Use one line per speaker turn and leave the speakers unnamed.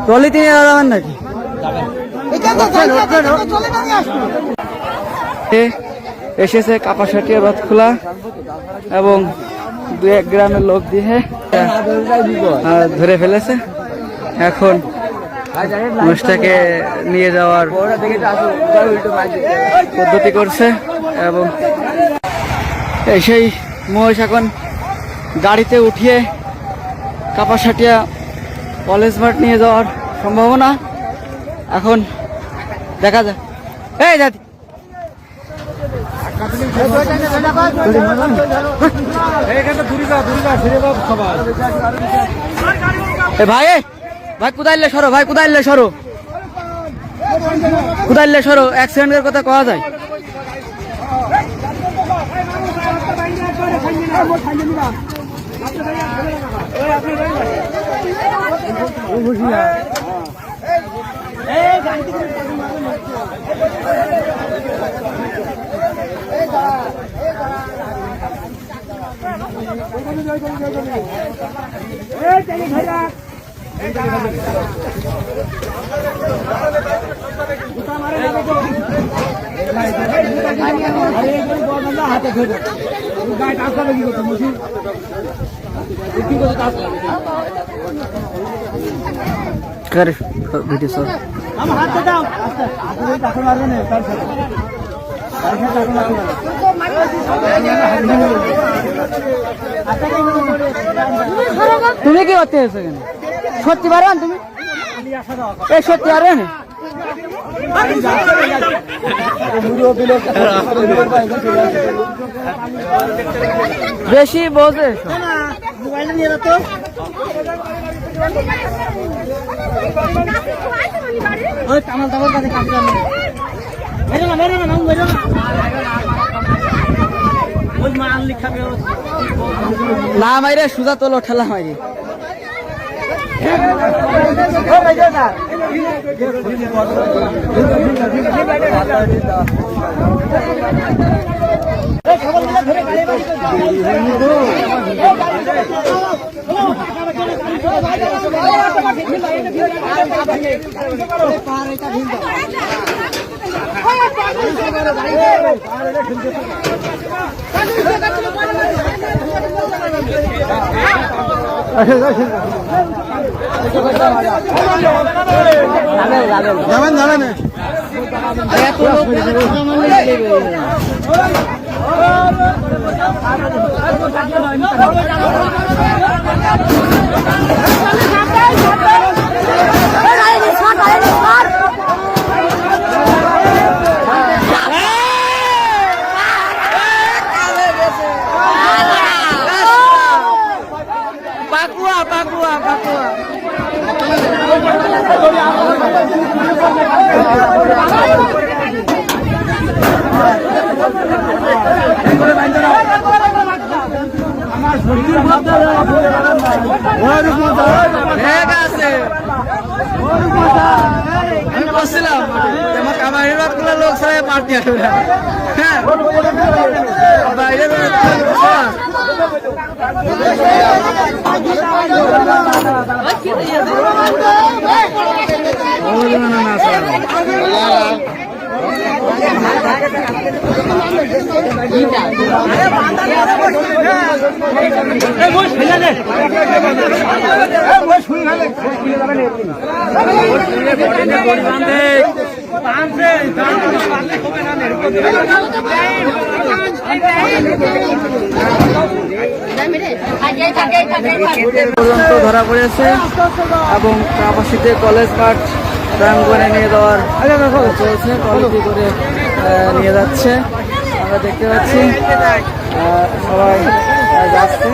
ট্রলিতে নিয়ে যাবেন নাকি? এসেছে কাপাসাটিয়া বাঁধখোলা এবং 2-1 গ্রামের লোক দিয়ে ধরে ফেলেছে। এখন মহিষটাকে নিয়ে যাওয়ার পদ্ধতি করছে এবং সেই মহিষ এখন গাড়িতে উঠিয়ে কাপাসাটিয়া কলেজ মাঠ নিয়ে যাওয়ার সম্ভাবনা। এখন দেখা যায়। এই দাদি ভাই ভাই কুদাইলে সরো, ভাই কুদাইলে সরো, কুদাইলে সরো, অ্যাক্সিডেন্টের কথা কওয়া যায়। তুমি কি করতে এসো কেন? সত্যি পারবেন তুমি? এই সত্যি পারবেন? বেশি বোঝে না মাইরে সুজা তোলো ঠেলা মাইরে আমি বলছিলাম আমার কামারের লোক ছাড়া পার্টি আসবে না। হ্যাঁ বাইরে পর্যন্ত ধরা পড়েছে এবং কাপাসিতে কলেজ মাঠ প্রাঙ্গণে নিয়ে যাওয়ার চলছে, কলেজে করে নিয়ে যাচ্ছে। আমরা দেখতে পাচ্ছি সবাই যাচ্ছে।